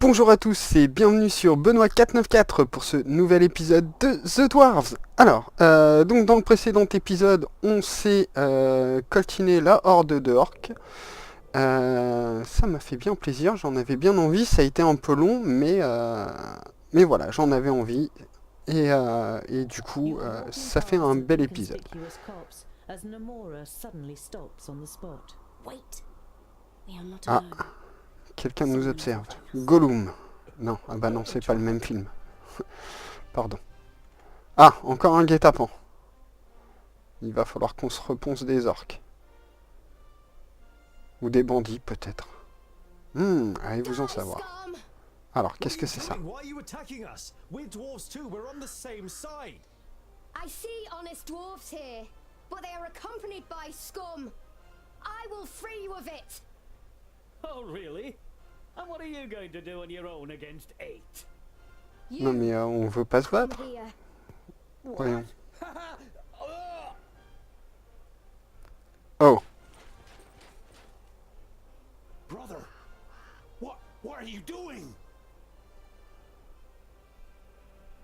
Bonjour à tous et bienvenue sur Benoît494 pour ce nouvel épisode de The Dwarves. Alors, donc dans le précédent épisode, on s'est coltiné la horde de orques. Ça m'a fait bien plaisir, j'en avais bien envie, ça a été un peu long, mais voilà, j'en avais envie. Et du coup, ça fait un bel épisode. Ah, quelqu'un nous observe. Gollum. Non, ah bah non, c'est pas le même film. Pardon. Ah, encore un guet-apens. Il va falloir qu'on se reponce des orques. Ou des bandits, peut-être. Allez-vous en savoir. Alors, qu'est-ce que c'est ça? I see honest dwarves here, but they are accompanied by scum. I will free you of it. Oh, really? And what are you going to do on your own against 8? Non mais on veut pas se battre. Voyons. Oh. Brother, what are you doing?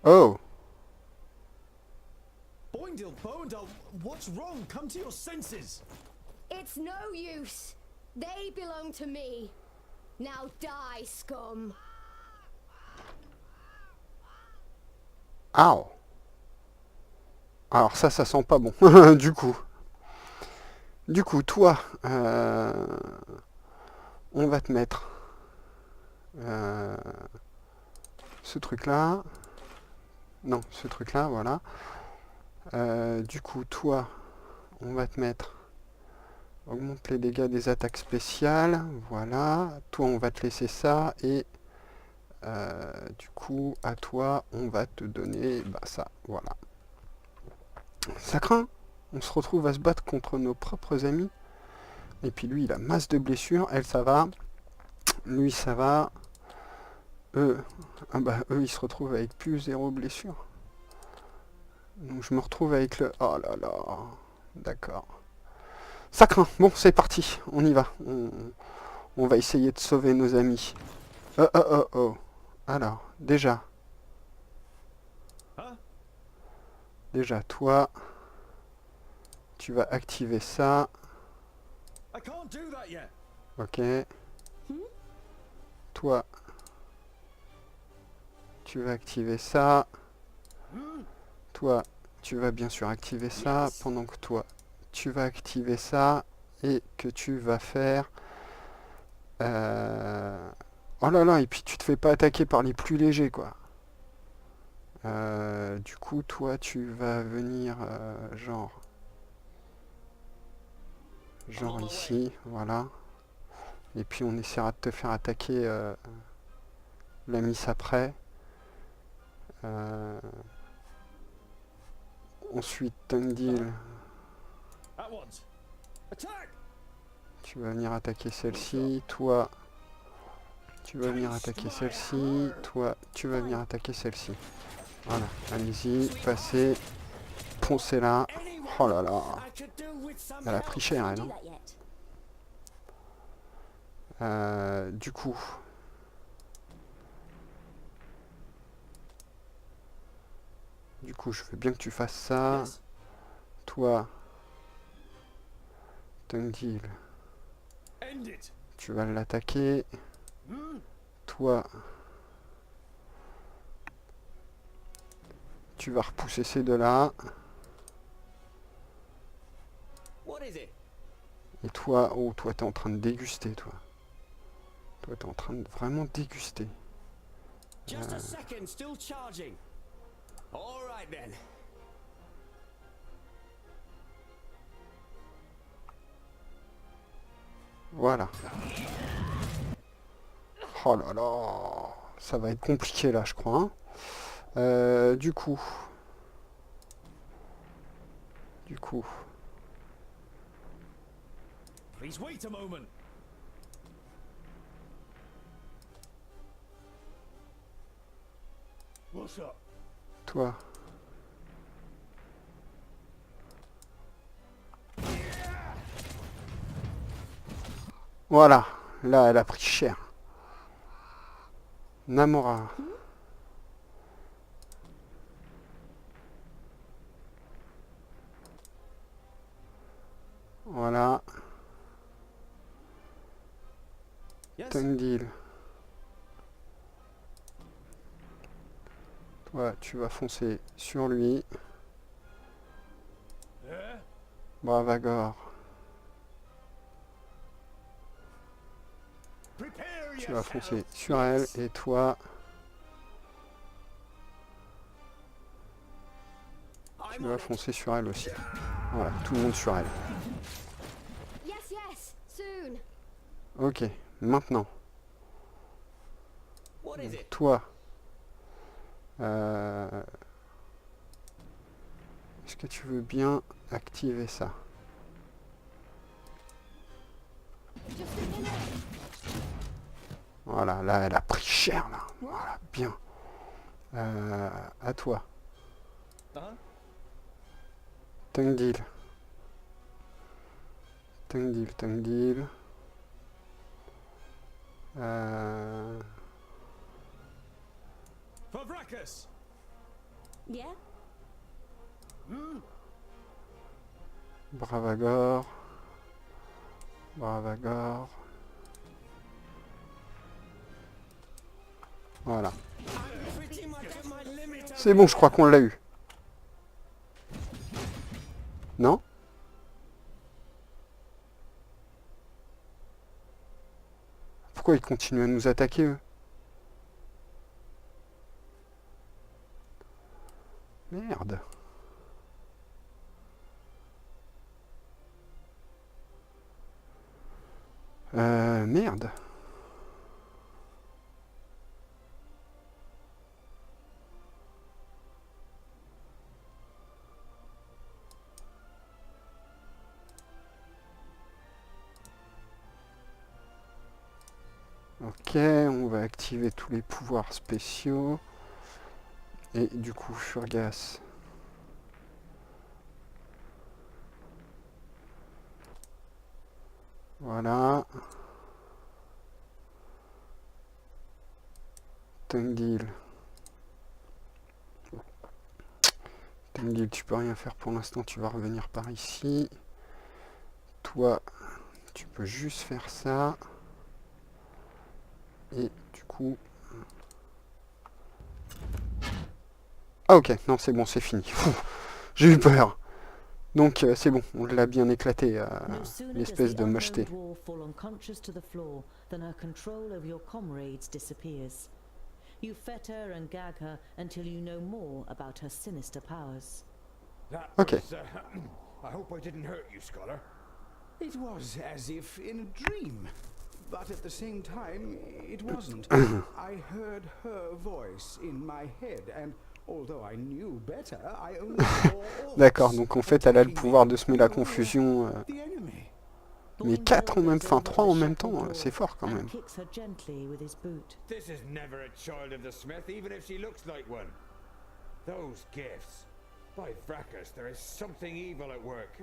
Oh. Tungdil Bolofar, what's wrong? Come to your senses. It's no use. They belong to me. Now die, scum. Ow. Alors ça sent pas bon. Du coup, toi, on va te mettre ce truc-là. Non, ce truc-là, voilà. Du coup, toi, on va te mettre... Augmente les dégâts des attaques spéciales. Voilà. Toi, on va te laisser ça. Et du coup, à toi, on va te donner ça. Voilà. Ça craint. On se retrouve à se battre contre nos propres amis. Et puis lui, il a masse de blessures. Elle, ça va. Lui, ça va. Eux, eux, ils se retrouvent avec plus 0 blessure. Donc je me retrouve avec le... Oh là là. D'accord. Ça craint. Bon, c'est parti. On y va. On va essayer de sauver nos amis. Oh. Alors, déjà, toi, tu vas activer ça. Ok. Toi, tu vas activer ça. Toi, tu vas bien sûr activer ça. Pendant que toi, tu vas activer ça. Et que tu vas faire... Oh là là, et puis tu te fais pas attaquer par les plus légers, quoi. Du coup, toi, tu vas venir, genre ici, voilà. Et puis on essaiera de te faire attaquer la miss après. Ensuite, Tungdil. Tu vas venir attaquer celle-ci, toi... Tu vas venir attaquer celle-ci. Toi, tu vas venir attaquer celle-ci. Voilà. Allez-y, passez. Poncez-la. Oh là là. Elle a pris cher, elle, non? Du coup... je veux bien que tu fasses ça. Toi... Tungdil. Tu vas l'attaquer. Toi, tu vas repousser ces deux-là. Et toi, oh, toi, t'es en train de déguster, toi. Toi, t'es en train de vraiment déguster. Voilà. Oh là là, ça va être compliqué là, je crois. Du coup. Toi. Voilà, là elle a pris cher. Namora. Voilà. Yes. Tungdil. Toi, tu vas foncer sur lui. Bravagor. Prepare Tu vas yourself. foncer sur elle. Et toi, tu I'm vas on it. foncer sur elle aussi. Voilà, tout le monde sur elle. Yes, yes, soon. Ok, maintenant, What is it? toi, est-ce que tu veux bien activer ça? Just a minute. Voilà, là, elle a pris cher, là. Voilà, bien. À toi, Huh? Tungdil. Tungdil, Tungdil. For Vracus. Yeah? Bravagor. Bravagor. Voilà. I'm pretty much at my limit. C'est bon, je crois qu'on l'a eu. Non? Pourquoi ils continuent à nous attaquer, eux? Merde. Merde. Ok, on va activer tous les pouvoirs spéciaux. Et du coup, Furgas. Voilà. Tungdil. Tungdil, tu peux rien faire pour l'instant, tu vas revenir par ici. Toi, tu peux juste faire ça. Et du coup... Ah ok, non c'est bon, c'est fini. J'ai eu peur. Donc c'est bon, on l'a bien éclaté, No sooner does l'espèce the de unknown mocheté. dwarf fall unconscious to the floor than her control over your comrades disappears. You fetter and gag her until you know more about her sinister powers. That Okay. was, I hope I didn't hurt you, Scholar. It was as if in a dream, but at the same time, it wasn't. I heard her voice in my head, and although I knew better, I only saw D'accord, donc en fait elle a le pouvoir de semer la confusion. the enemy. Mais 4 en même, enfin 3 en même temps, c'est fort quand même. Kicks her gently with his boot. This is never a child of the smith, even if she looks like one. Those gifts. By Vracus, there is something evil at work.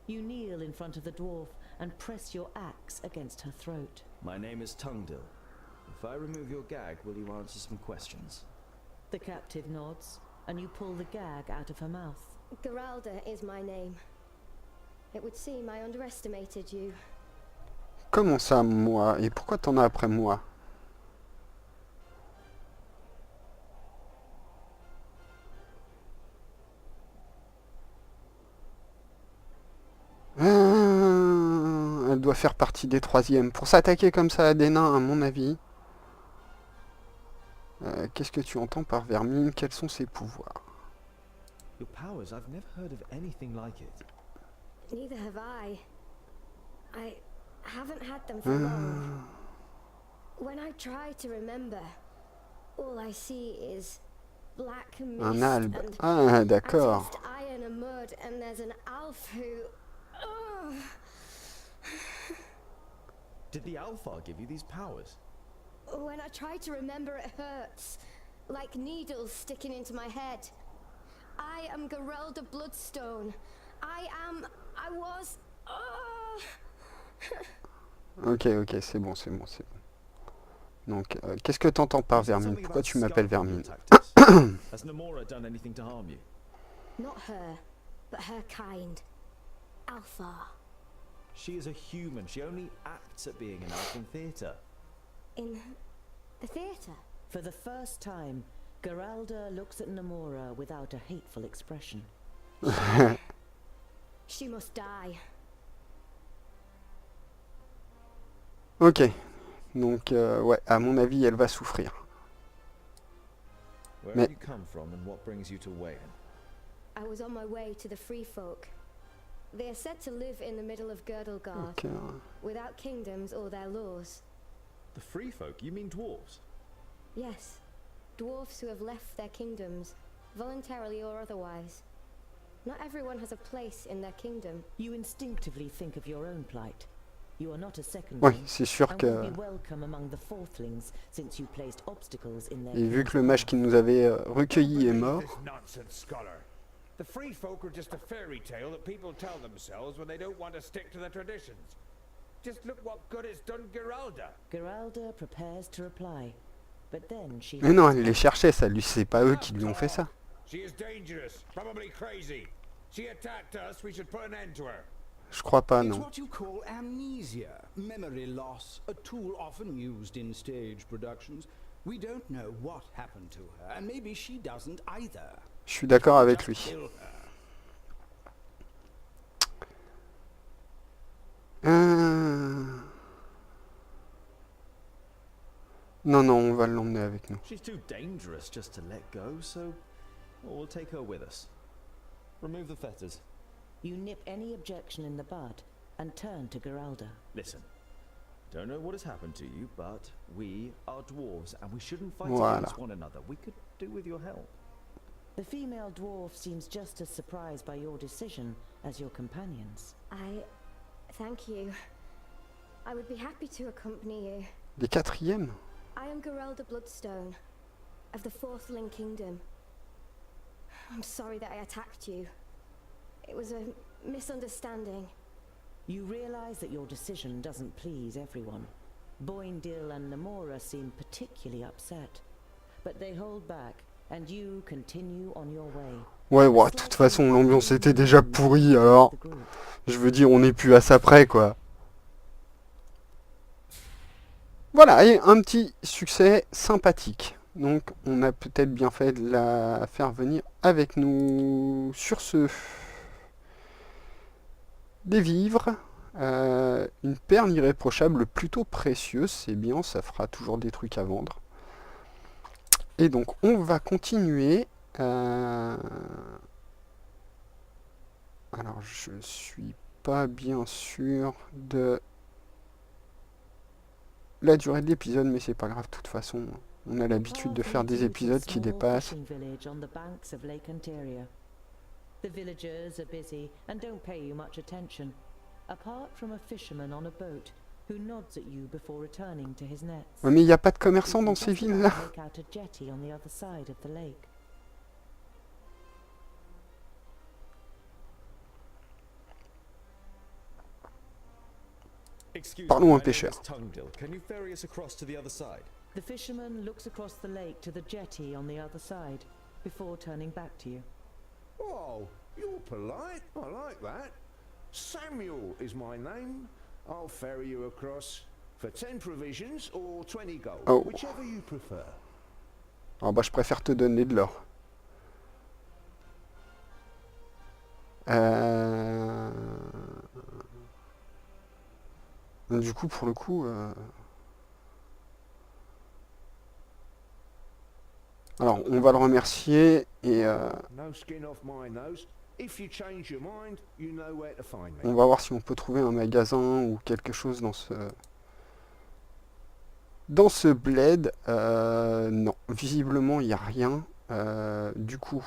You kneel in front of the dwarf and press your axe against her throat. My name is Tungdil. If I remove your gag, will you answer some questions? The captive nods, and you pull the gag out of her mouth. Giralda is my name. It would seem I underestimated you. Comment ça, moi? Et pourquoi t'en as après moi? Elle doit faire partie des troisièmes. Pour s'attaquer comme ça à des nains, à mon avis. Qu'est-ce que tu entends par vermine? Quels sont ses pouvoirs? Your powers, I've never heard of anything like it. Neither have I. I haven't had them for long. When I try to remember, all I see is black mist Un albe. and Ah, I d'accord. taste iron and mud, and there's an elf who... Ugh. Did the Alpha give you these powers? When I try to remember, it hurts, like needles sticking into my head. I am Giralda Bloodstone. I was... Ok, ok, c'est bon, c'est bon, c'est bon. Donc, qu'est-ce que tu entends par vermine? Pourquoi tu m'appelles vermine? Has Namora done anything to harm you? Not her, but her kind. Alpha. She is a human. She only acts at being an elf in theatre. In the theatre? For the first time, Giralda looks at Namora without a hateful expression. She must die. Ok. Donc, ouais, à mon avis, elle va souffrir. Where Mais- have you come from and what brings you to Wayan? I was on my way to the free folk. They are said to live in the middle of Girdlegard, Ok. without kingdoms or their laws. The free folk? You mean dwarves? Yes, dwarfs who have left their kingdoms, voluntarily or otherwise. Not everyone has a place in their kingdom. You instinctively think of your own plight. You are not a Oui, secondling, c'est sûr and que... will be welcome among the fourthlings since you placed obstacles in their Et vu path. que le mage qui nous avait recueillis est Believe mort... this nonsense, scholar. The free folk are just a fairy tale that people tell themselves when they don't want to stick to the traditions. Just look what good it's done Giralda. Giralda prepares to reply, but then she... Mais non, elle les cherchait, ça lui, c'est pas eux qui lui ont fait ça. She is dangerous, probably crazy. She attacked us, we should put an end to her. Je crois pas, It's non. what you call amnesia, memory loss, a tool often used in stage productions. We don't know what happened to her, and maybe she doesn't either. Je suis d'accord avec lui. Kill her. Non, non, on va l'emmener avec nous. She's too dangerous just to let go, so we'll take her with us. Remove the fetters. You nip any objection in the bud and turn to Giralda. Listen, don't know what has happened to you, but we are dwarves and we shouldn't fight Voilà. against one another. We could do with your help. The female dwarf seems just as surprised by your decision as your companions. Thank you. I would be happy to accompany you. Les quatrièmes? I am Giralda Bloodstone, of the Fourthling Kingdom. I'm sorry that I attacked you. It was a misunderstanding. You realize that your decision doesn't please everyone. Boindil and Namora seem particularly upset, but they hold back, and you continue on your way. Ouais, ouais, de toute façon, l'ambiance était déjà pourrie, alors... The group. Je veux dire, on n'est plus à ça près, quoi. Voilà, et un petit succès sympathique. Donc, on a peut-être bien fait de la faire venir avec nous. Sur ce... Des vivres. Une perle irréprochable plutôt précieuse. C'est bien, ça fera toujours des trucs à vendre. Et donc, on va continuer. Alors, je suis pas bien sûr de la durée de l'épisode, mais c'est pas grave, de toute façon, on a l'habitude de faire des épisodes qui dépassent. The villagers are busy and don't pay you much attention, apart from a fisherman on a boat who nods at you before returning to his nets. Ouais, mais il n'y a pas de commerçants dans ces villes-là. Make out a jetty on the other side of the lake. Excuse Parlons me, un my name pêcheur. is Tungdil. Can you ferry us across to the other side? The fisherman looks across the lake to the jetty on the other side before turning back to you. Oh, you're polite. I like that. Samuel is my name. I'll ferry you across for 10 provisions or 20 gold, Oh. whichever you prefer. Alors bah je préfère te donner de l'or. Du coup, pour le coup... Alors, on va le remercier et No skin off my nose. If you change your mind, you know where to find me. on va voir si on peut trouver un magasin ou quelque chose dans ce... Dans ce bled. Non, visiblement, il n'y a rien. Du coup...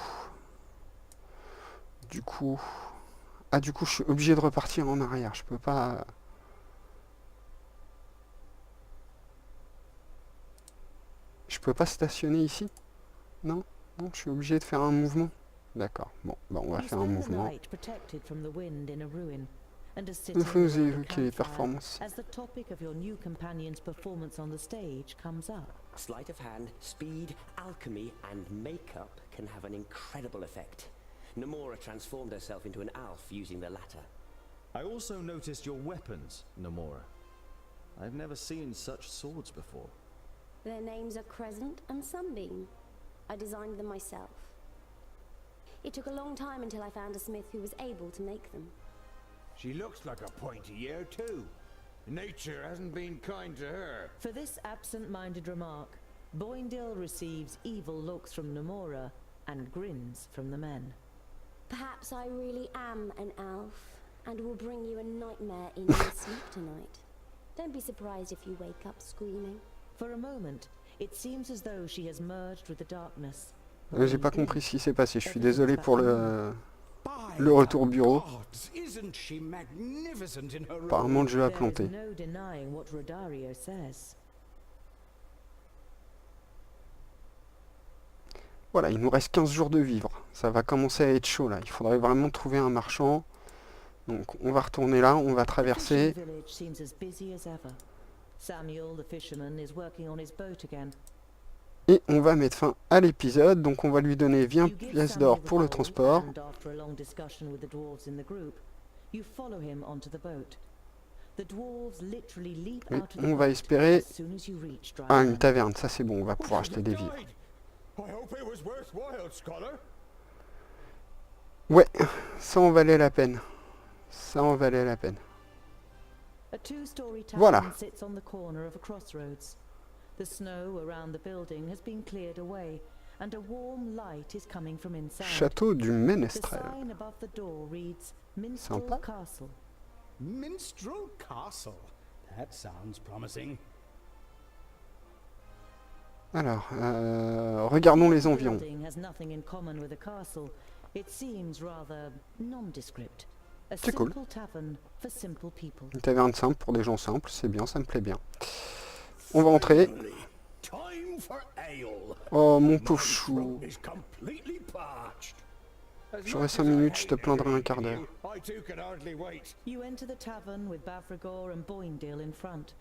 Ah, du coup, je suis obligé de repartir en arrière. Je peux pas... Je peux pas stationner ici? Non? Non, je suis obligé de faire un mouvement. D'accord. Bon, bah on va You faire un spend the mouvement. night protected from the wind in a ruin, and to sit Il in faut nous around the évoquer les campfire performances. as the topic of your new companion's performance on the stage comes up. Sleight of hand, speed, alchemy, and makeup can have an incredible effect. Namora transformed herself into an elf using the latter. I also noticed your weapons, Namora. I've never seen such swords before. Their names are Crescent and Sunbeam. I designed them myself. It took a long time until I found a smith who was able to make them. She looks like a pointy ear too. Nature hasn't been kind to her. For this absent-minded remark, Boindil receives evil looks from Namora and grins from the men. Perhaps I really am an elf and will bring you a nightmare in your sleep tonight. Don't be surprised if you wake up screaming. For a moment, it seems as though she has merged with the darkness. J'ai pas compris ce qui s'est passé, je suis désolé pour le retour bureau. Isn't she magnificent in her role? Apparemment le jeu a There is planté. no denying what Rodario says. Voilà, il nous reste 15 jours de vivre. Ça va commencer à être chaud là. Il faudrait vraiment trouver un marchand. Donc on va retourner là, on va traverser. The village seems as busy as ever. Samuel, the fisherman, is working on his boat again. Et on va mettre fin à l'épisode. Donc on va lui donner 20 pièces d'or pour le transport. And after a long discussion with the dwarves in the group, you follow him onto the boat. The dwarves literally leap Et out of the on va boat espérer... as soon as you reach dry Ah, une land. taverne, ça c'est bon, on va pouvoir acheter des vivres. I hope it was worthwhile, scholar. Ouais, ça en valait la peine. Ça en valait la peine. A two-story tavern Voilà. sits on the corner of a crossroads. The snow around the building has been cleared away, and a warm light is coming from inside. Château du The Ménestrel. sign above the door reads Minstrel Sympa. Castle. Minstrel Castle. That sounds promising. Alors, regardons les The environs. building has nothing in common with a castle. It seems rather nondescript. A C'est cool. simple tavern for simple people. Une taverne simple pour des gens simples, c'est bien, ça me plaît bien. On va entrer. Time for ale. Oh mon pauvre chou. Is completely parched. J'aurai 5 minutes, je te plaindrai un quart d'heure. I too can hardly wait. You enter the tavern with Bavragor and Boindil in front.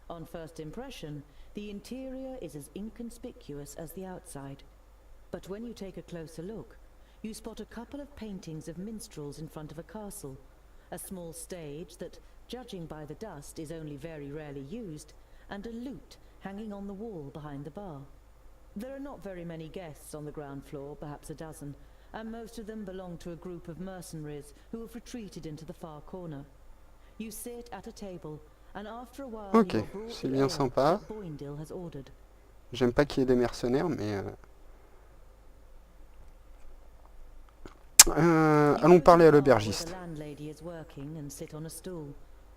On first impression, the interior is as inconspicuous as the outside. But when you take a closer look, you spot a couple of paintings of minstrels in front of a castle, a small stage that, judging by the dust, is only very rarely used, and a lute hanging on the wall behind the bar. There are not very many guests on the ground floor, perhaps a dozen, and most of them belong to a group of mercenaries who have retreated into the far corner. You sit at a table, and after a while Ok, you are brought c'est the bien ale sympa. that Boindil has ordered. J'aime pas qu'il y ait des mercenaires, mais... allons parler à l'aubergiste. The landlady is working and sit on a stool.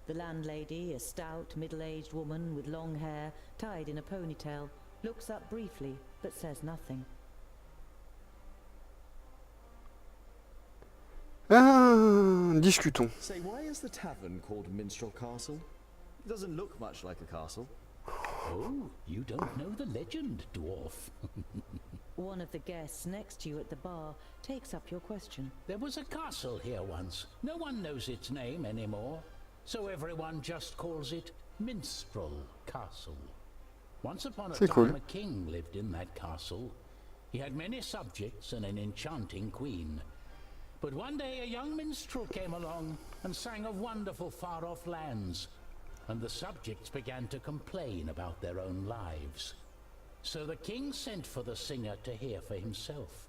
The landlady, a stout, middle-aged woman with long hair, tied in a ponytail, looks up briefly, but says nothing. Discutons. Say, why is the tavern called Minstrel Castle? It doesn't look much like a castle. Oh, you don't know the legend, dwarf. One of the guests next to you at the bar takes up your question. There was a castle here once. No one knows its name anymore, so everyone just calls it Minstrel Castle. Once upon a C'est cool. time, a king lived in that castle. He had many subjects and an enchanting queen. But one day a young minstrel came along and sang of wonderful far-off lands, and the subjects began to complain about their own lives. So the king sent for the singer to hear for himself.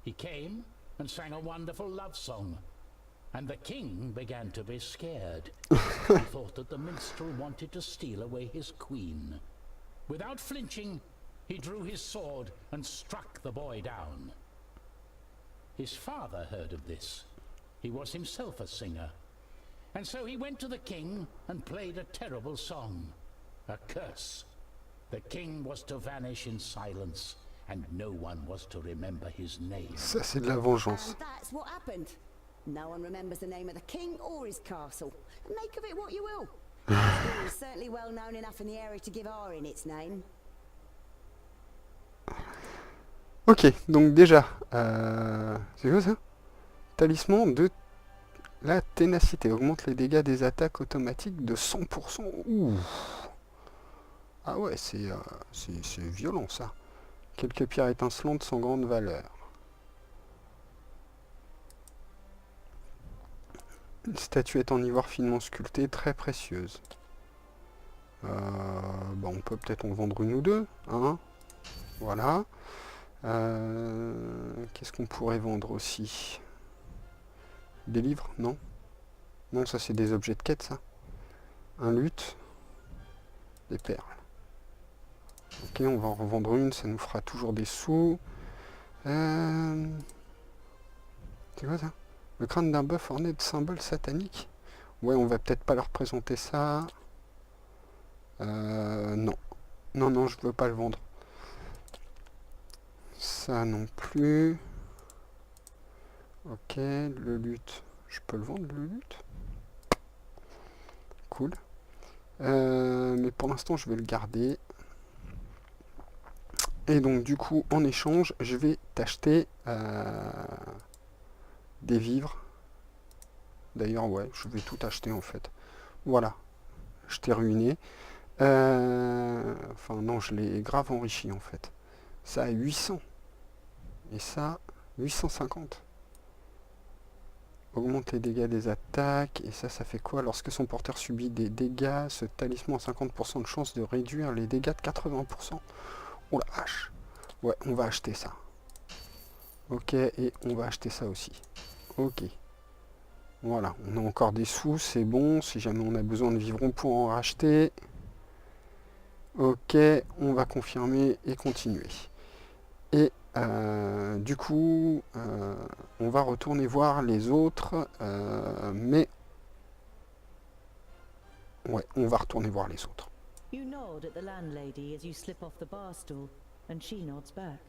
He came and sang a wonderful love song, and the king began to be scared. He thought that the minstrel wanted to steal away his queen. Without flinching, he drew his sword and struck the boy down. His father heard of this. He was himself a singer. And so he went to the king and played a terrible song, a curse. The king was to vanish in silence, and no one was to remember his name. Ça c'est de la vengeance. And that's what happened. No one remembers the name of the king or his castle. Make of it what you will. The school is certainly well known enough in the area to give R in its name. Ok, donc déjà, c'est quoi ça? Talisman de La ténacité augmente les dégâts des attaques automatiques de 100%. Ouh. Ah ouais, c'est violent ça. Quelques pierres étincelantes sans grande valeur. Une statuette en ivoire finement sculptée, très précieuse. Bah on peut peut-être en vendre une ou deux. Hein, voilà. Qu'est-ce qu'on pourrait vendre aussi? Des livres? Non. Non, ça c'est des objets de quête, ça. Un luth. Des perles. Ok, on va en revendre une, ça nous fera toujours des sous. C'est quoi ça? Le crâne d'un bœuf orné de symboles sataniques? Ouais, on va peut-être pas leur présenter ça. Non. Non, non, je veux pas le vendre. Ça non plus. Ok, le luth. Je peux le vendre, le luth? Cool. Mais pour l'instant, je vais le garder. Et donc, du coup, en échange, je vais t'acheter des vivres. D'ailleurs, ouais, je vais tout acheter, en fait. Voilà. Je t'ai ruiné. Enfin, non, je l'ai grave enrichi, en fait. Ça a 800. Et ça, 850. Augmente les dégâts des attaques. Et ça fait quoi? Lorsque son porteur subit des dégâts, ce talisman a 50% de chance de réduire les dégâts de 80%. Oh la vache. Ouais, on va acheter ça. Ok, et on va acheter ça aussi. Ok. Voilà, on a encore des sous, c'est bon. Si jamais on a besoin de vivres, on pourra en racheter. Ok, on va confirmer et continuer. Et du coup, on va retourner voir les autres. Mais... ouais, on va retourner voir les autres. You nod at the landlady as you slip off the bar stool, and she nods back.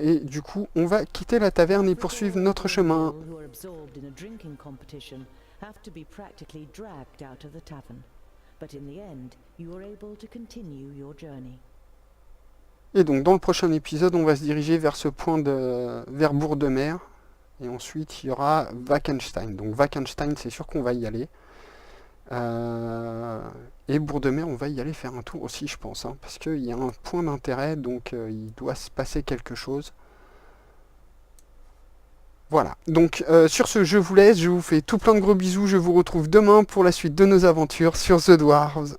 Et du coup, on va quitter la taverne et poursuivre notre chemin. Who are absorbed in a drinking competition have to be practically dragged out of the tavern, but in the end, you are able to continue your journey. Et donc, dans le prochain épisode, on va se diriger vers ce point vers Bourg de Mer. Et ensuite, il y aura Wakenstein. Donc, Wakenstein, c'est sûr qu'on va y aller. Et Bourg de Mer, on va y aller faire un tour aussi, je pense. Hein, parce qu'il y a un point d'intérêt, donc il doit se passer quelque chose. Voilà. Donc, sur ce, je vous laisse. Je vous fais tout plein de gros bisous. Je vous retrouve demain pour la suite de nos aventures sur The Dwarves.